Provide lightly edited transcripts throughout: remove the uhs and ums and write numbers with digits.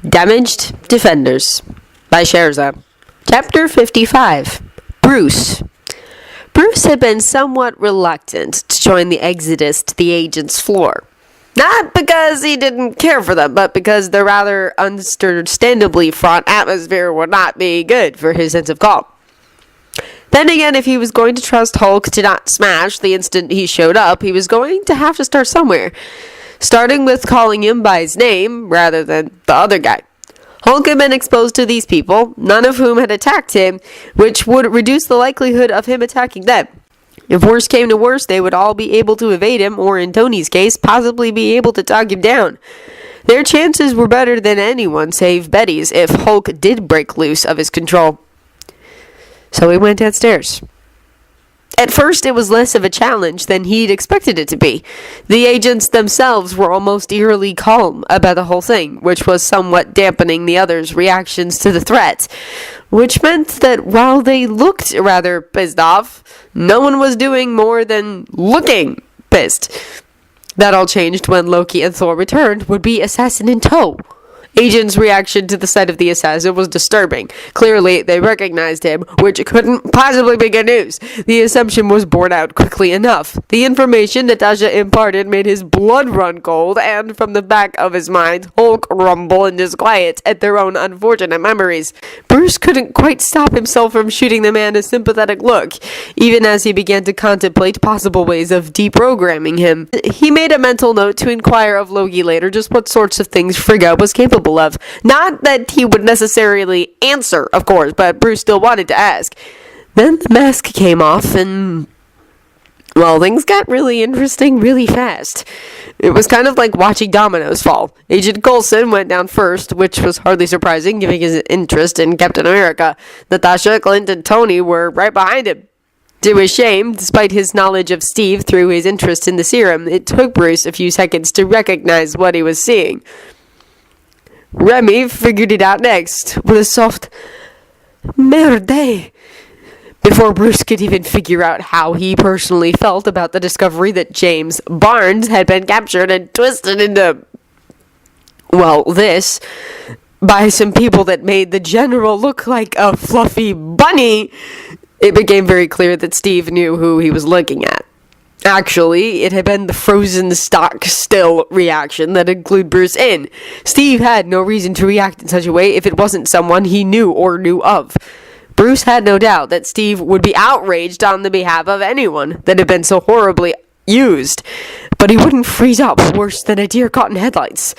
Damaged Defenders by Sherza. Chapter 55. Bruce. Bruce had been somewhat reluctant to join the exodus to the agent's floor. Not because he didn't care for them, but because the rather understandably fraught atmosphere would not be good for his sense of calm. Then again, if he was going to trust Hulk to not smash the instant he showed up, he was going to have to start somewhere, starting with calling him by his name rather than the other guy. Hulk had been exposed to these people, none of whom had attacked him, which would reduce the likelihood of him attacking them. If worse came to worse, they would all be able to evade him, or in Tony's case, possibly be able to talk him down. Their chances were better than anyone save Betty's if Hulk did break loose of his control. So he went downstairs. At first, it was less of a challenge than he'd expected it to be. The agents themselves were almost eerily calm about the whole thing, which was somewhat dampening the others' reactions to the threat, which meant that while they looked rather pissed off, no one was doing more than looking pissed. That all changed when Loki and Thor returned, would-be assassin in tow. Agent's reaction to the sight of the assassin was disturbing. Clearly, they recognized him, which couldn't possibly be good news. The assumption was borne out quickly enough. The information Natasha imparted made his blood run cold, and from the back of his mind, Hulk rumble and disquiet at their own unfortunate memories. Bruce couldn't quite stop himself from shooting the man a sympathetic look, even as he began to contemplate possible ways of deprogramming him. He made a mental note to inquire of Loki later just what sorts of things Frigga was capable of. Not that he would necessarily answer, of course, but Bruce still wanted to ask. Then the mask came off and, well, things got really interesting really fast. It was kind of like watching dominoes fall. Agent Coulson went down first, which was hardly surprising given his interest in Captain America. Natasha, Clint, and Tony were right behind him. To his shame, despite his knowledge of Steve through his interest in the serum, it took Bruce a few seconds to recognize what he was seeing. Remy figured it out next, with a soft merde, before Bruce could even figure out how he personally felt about the discovery that James Barnes had been captured and twisted into, well, this, by some people that made the General look like a fluffy bunny. It became very clear that Steve knew who he was looking at. Actually, it had been the frozen stock still reaction that had glued Bruce in. Steve had no reason to react in such a way if it wasn't someone he knew or knew of. Bruce had no doubt that Steve would be outraged on the behalf of anyone that had been so horribly used, but he wouldn't freeze up worse than a deer caught in headlights.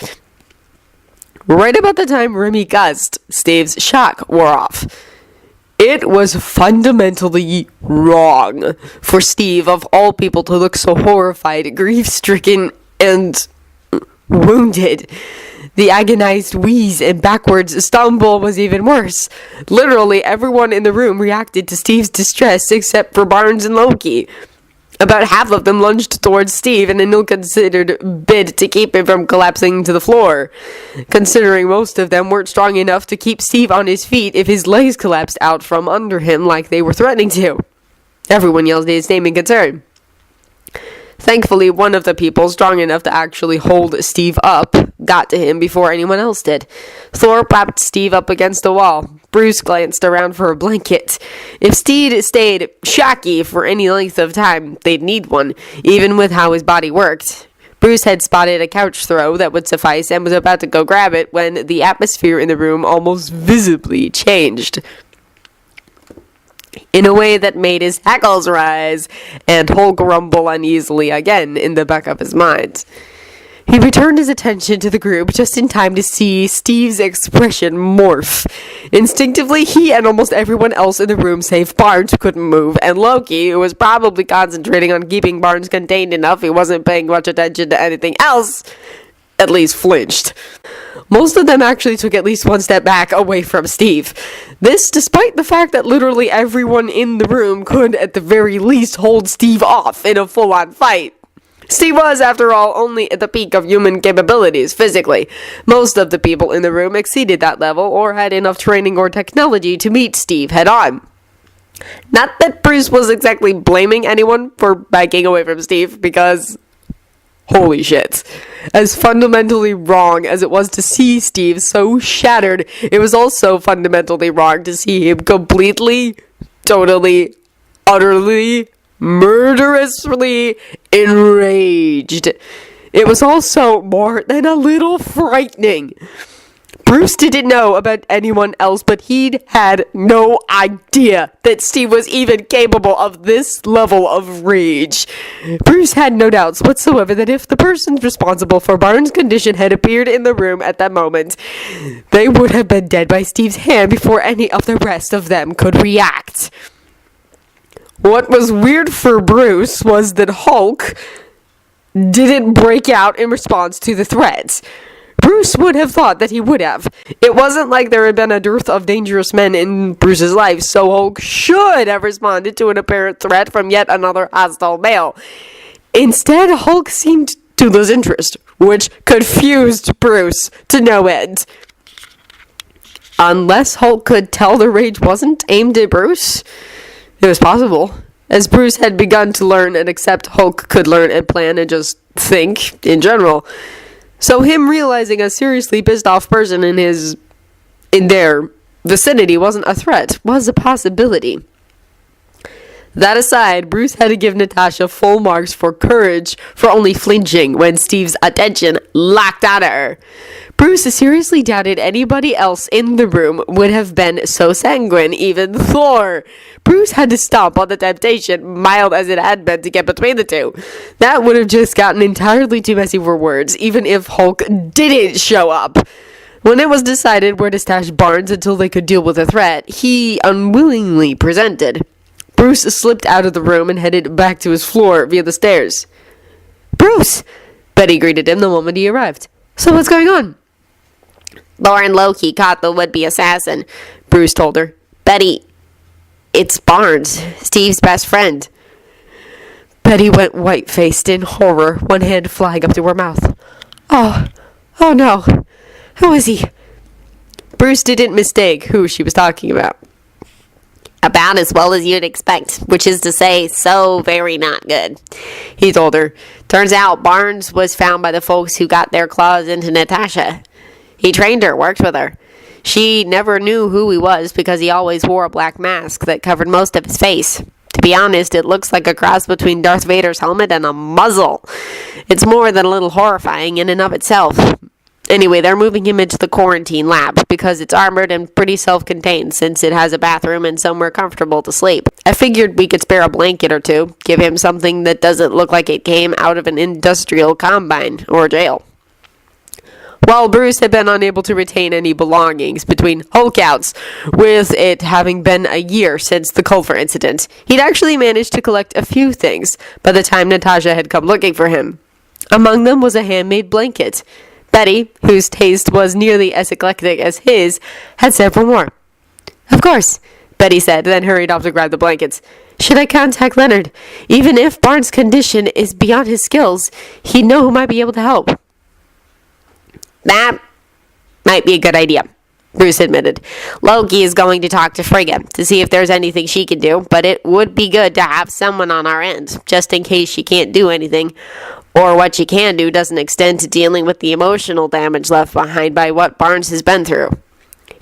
Right about the time Remy guessed, Steve's shock wore off. It was fundamentally wrong for Steve, of all people, to look so horrified, grief-stricken, and wounded. The agonized wheeze and backwards stumble was even worse. Literally everyone in the room reacted to Steve's distress except for Barnes and Loki. About half of them lunged towards Steve in an ill-considered bid to keep him from collapsing to the floor, considering most of them weren't strong enough to keep Steve on his feet if his legs collapsed out from under him like they were threatening to. Everyone yelled his name in concern. Thankfully, one of the people strong enough to actually hold Steve up got to him before anyone else did. Thor propped Steve up against a wall. Bruce glanced around for a blanket. If Steve stayed shocky for any length of time, they'd need one, even with how his body worked. Bruce had spotted a couch throw that would suffice and was about to go grab it when the atmosphere in the room almost visibly changed, in a way that made his hackles rise and Hulk rumble uneasily again in the back of his mind. He returned his attention to the group just in time to see Steve's expression morph. Instinctively, he and almost everyone else in the room save Barnes, who couldn't move, and Loki, who was probably concentrating on keeping Barnes contained enough he wasn't paying much attention to anything else, at least flinched. Most of them actually took at least one step back away from Steve. This despite the fact that literally everyone in the room could, at the very least, hold Steve off in a full-on fight. Steve was, after all, only at the peak of human capabilities physically. Most of the people in the room exceeded that level or had enough training or technology to meet Steve head-on. Not that Bruce was exactly blaming anyone for backing away from Steve, because Holy shit. As fundamentally wrong as it was to see Steve so shattered, it was also fundamentally wrong to see him completely, totally, utterly, murderously enraged. It was also more than a little frightening. Bruce didn't know about anyone else, but he'd had no idea that Steve was even capable of this level of rage. Bruce had no doubts whatsoever that if the persons responsible for Barnes' condition had appeared in the room at that moment, they would have been dead by Steve's hand before any of the rest of them could react. What was weird for Bruce was that Hulk didn't break out in response to the threats. Bruce would have thought that he would have. It wasn't like there had been a dearth of dangerous men in Bruce's life, so Hulk should have responded to an apparent threat from yet another hostile male. Instead, Hulk seemed to lose interest, which confused Bruce to no end. Unless Hulk could tell the rage wasn't aimed at Bruce, it was possible. As Bruce had begun to learn and accept Hulk could learn and plan and just think in general. So him realizing a seriously pissed off person in their vicinity wasn't a threat, was a possibility. That aside, Bruce had to give Natasha full marks for courage for only flinching when Steve's attention locked out of her. Bruce seriously doubted anybody else in the room would have been so sanguine, even Thor. Bruce had to stomp on the temptation, mild as it had been, to get between the two. That would have just gotten entirely too messy for words, even if Hulk didn't show up. When it was decided where to stash Barnes until they could deal with the threat, he unwillingly presented. Bruce slipped out of the room and headed back to his floor via the stairs. "Bruce!" Betty greeted him the moment he arrived. "So what's going on?" "Thor and Loki caught the would-be assassin," Bruce told her. "Betty, it's Barnes, Steve's best friend." Betty went white-faced in horror, one hand flying up to her mouth. Oh no. Who is he?" Bruce didn't mistake who she was talking about. "About as well as you'd expect, which is to say, so very not good," he told her. "Turns out Barnes was found by the folks who got their claws into Natasha. He trained her, worked with her. She never knew who he was because he always wore a black mask that covered most of his face. To be honest, it looks like a cross between Darth Vader's helmet and a muzzle. It's more than a little horrifying in and of itself. Anyway, they're moving him into the quarantine lab because it's armored and pretty self-contained since it has a bathroom and somewhere comfortable to sleep. I figured we could spare a blanket or two, give him something that doesn't look like it came out of an industrial combine or jail." While Bruce had been unable to retain any belongings between Hulkouts, with it having been a year since the Culver incident, he'd actually managed to collect a few things by the time Natasha had come looking for him. Among them was a handmade blanket. Betty, whose taste was nearly as eclectic as his, had several more. "Of course," Betty said, then hurried off to grab the blankets. "Should I contact Leonard? Even if Barnes' condition is beyond his skills, he'd know who might be able to help." "That might be a good idea," Bruce admitted. "Loki is going to talk to Frigga to see if there's anything she can do, but it would be good to have someone on our end, just in case she can't do anything, or what she can do doesn't extend to dealing with the emotional damage left behind by what Barnes has been through.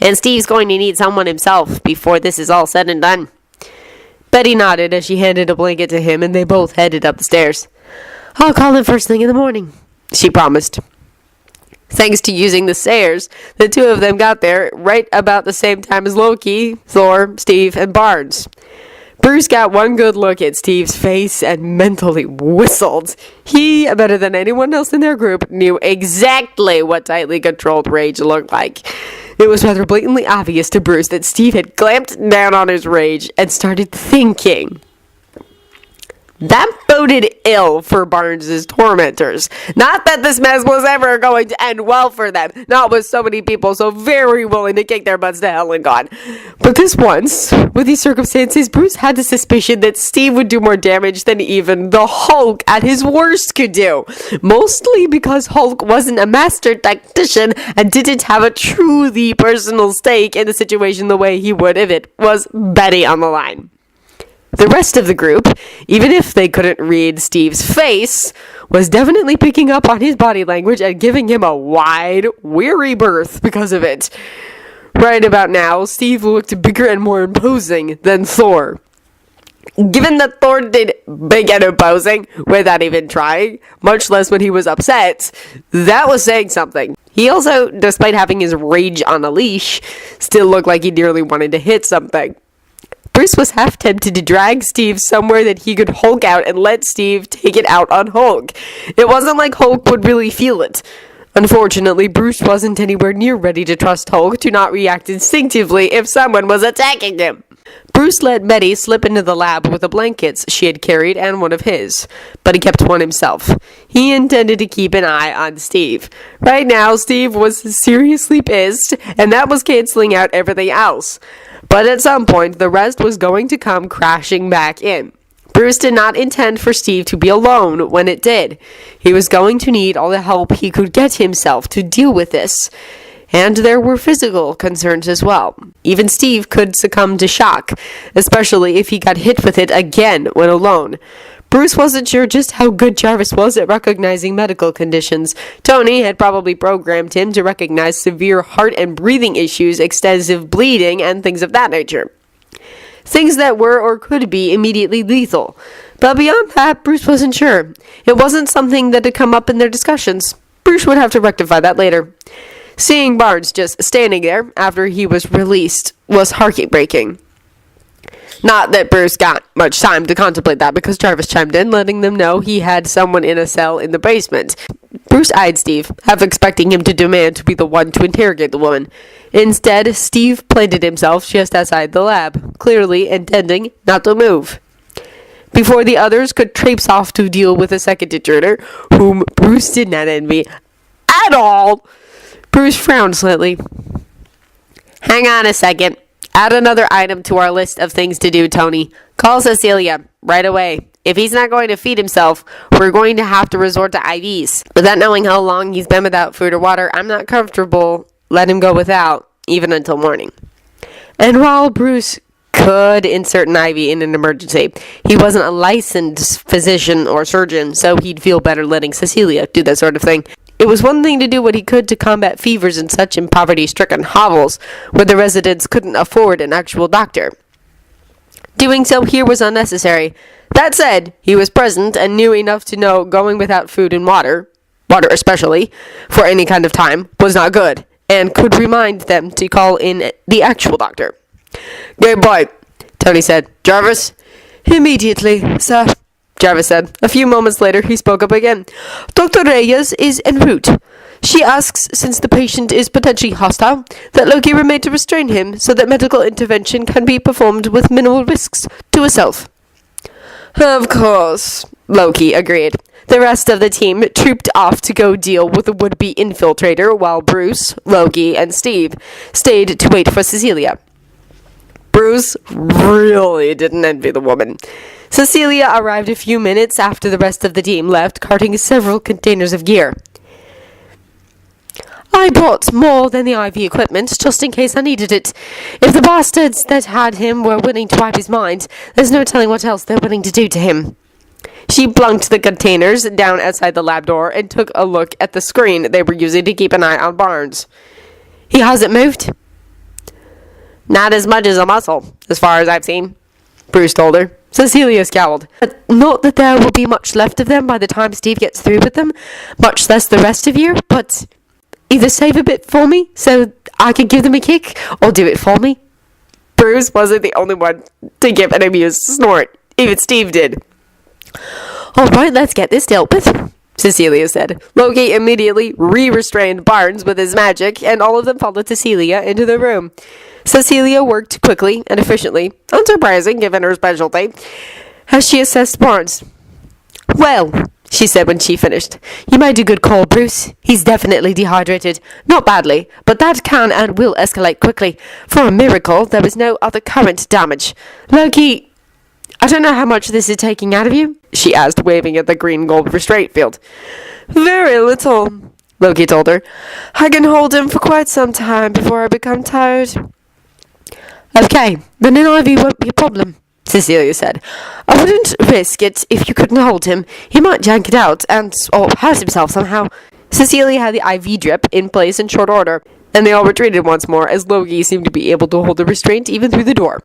And Steve's going to need someone himself before this is all said and done." Betty nodded as she handed a blanket to him, and they both headed up the stairs. "I'll call him first thing in the morning," she promised. Thanks to using the stairs, the two of them got there right about the same time as Loki, Thor, Steve, and Barnes. Bruce got one good look at Steve's face and mentally whistled. He, better than anyone else in their group, knew exactly what tightly controlled rage looked like. It was rather blatantly obvious to Bruce that Steve had clamped down on his rage and started thinking. That boded ill for Barnes's tormentors. Not that this mess was ever going to end well for them, not with so many people so very willing to kick their butts to hell and God. But this once, with these circumstances, Bruce had the suspicion that Steve would do more damage than even the Hulk at his worst could do. Mostly because Hulk wasn't a master tactician and didn't have a truly personal stake in the situation the way he would if it was Betty on the line. The rest of the group, even if they couldn't read Steve's face, was definitely picking up on his body language and giving him a wide, weary berth because of it. Right about now, Steve looked bigger and more imposing than Thor. Given that Thor did big and imposing without even trying, much less when he was upset, that was saying something. He also, despite having his rage on a leash, still looked like he nearly wanted to hit something. Bruce was half tempted to drag Steve somewhere that he could Hulk out and let Steve take it out on Hulk. It wasn't like Hulk would really feel it. Unfortunately, Bruce wasn't anywhere near ready to trust Hulk to not react instinctively if someone was attacking him. Bruce let Betty slip into the lab with the blankets she had carried and one of his, but he kept one himself. He intended to keep an eye on Steve. Right now, Steve was seriously pissed, and that was canceling out everything else. But at some point, the rest was going to come crashing back in. Bruce did not intend for Steve to be alone when it did. He was going to need all the help he could get himself to deal with this. And there were physical concerns as well. Even Steve could succumb to shock, especially if he got hit with it again when alone. Bruce wasn't sure just how good Jarvis was at recognizing medical conditions. Tony had probably programmed him to recognize severe heart and breathing issues, extensive bleeding, and things of that nature. Things that were or could be immediately lethal. But beyond that, Bruce wasn't sure. It wasn't something that had come up in their discussions. Bruce would have to rectify that later. Seeing Barnes just standing there after he was released was heartbreaking. Not that Bruce got much time to contemplate that because Jarvis chimed in, letting them know he had someone in a cell in the basement. Bruce eyed Steve, half expecting him to demand to be the one to interrogate the woman. Instead, Steve planted himself just outside the lab, clearly intending not to move. Before the others could traipse off to deal with a second intruder, whom Bruce did not envy at all, Bruce frowned slightly. Hang on a second. Add another item to our list of things to do, Tony. Call Cecilia right away. If he's not going to feed himself, we're going to have to resort to IVs. Without knowing how long he's been without food or water, I'm not comfortable letting him go without, even until morning. And while Bruce could insert an IV in an emergency, he wasn't a licensed physician or surgeon, so he'd feel better letting Cecilia do that sort of thing. It was one thing to do what he could to combat fevers in such poverty-stricken hovels where the residents couldn't afford an actual doctor. Doing so here was unnecessary. That said, he was present and knew enough to know going without food and water especially, for any kind of time, was not good, and could remind them to call in the actual doctor. "Good boy," Tony said. "Jarvis?" "Immediately, sir," Jarvis said. A few moments later, he spoke up again. "Dr. Reyes is en route. She asks, since the patient is potentially hostile, that Loki remain to restrain him so that medical intervention can be performed with minimal risks to herself." "Of course," Loki agreed. The rest of the team trooped off to go deal with the would-be infiltrator, while Bruce, Loki, and Steve stayed to wait for Cecilia. Bruce really didn't envy the woman. Cecilia arrived a few minutes after the rest of the team left, carting several containers of gear. "I brought more than the IV equipment, just in case I needed it. If the bastards that had him were willing to wipe his mind, there's no telling what else they're willing to do to him." She plunked the containers down outside the lab door and took a look at the screen they were using to keep an eye on Barnes. "He hasn't moved?" Not as much as a muscle, as far as I've seen, Bruce told her. Cecilia scowled. "Not that there will be much left of them by the time Steve gets through with them, much less the rest of you, but either save a bit for me so I can give them a kick, or do it for me." Bruce wasn't the only one to give an amused snort. Even Steve did. "All right, let's get this dealt with," Cecilia said. Loki immediately re-restrained Barnes with his magic, and all of them followed Cecilia into the room. Cecilia worked quickly and efficiently, unsurprising given her specialty, as she assessed Barnes. "Well," she said when she finished, "you made a good call, Bruce. He's definitely dehydrated. Not badly, but that can and will escalate quickly. For a miracle, there was no other current damage. Loki, I don't know how much this is taking out of you," she asked, waving at the green-gold restraint field. "Very little," Loki told her. "I can hold him for quite some time before I become tired." "Okay, then an IV won't be a problem," Cecilia said. "I wouldn't risk it if you couldn't hold him. He might yank it out or hurt himself somehow." Cecilia had the IV drip in place in short order, and they all retreated once more as Loki seemed to be able to hold the restraint even through the door.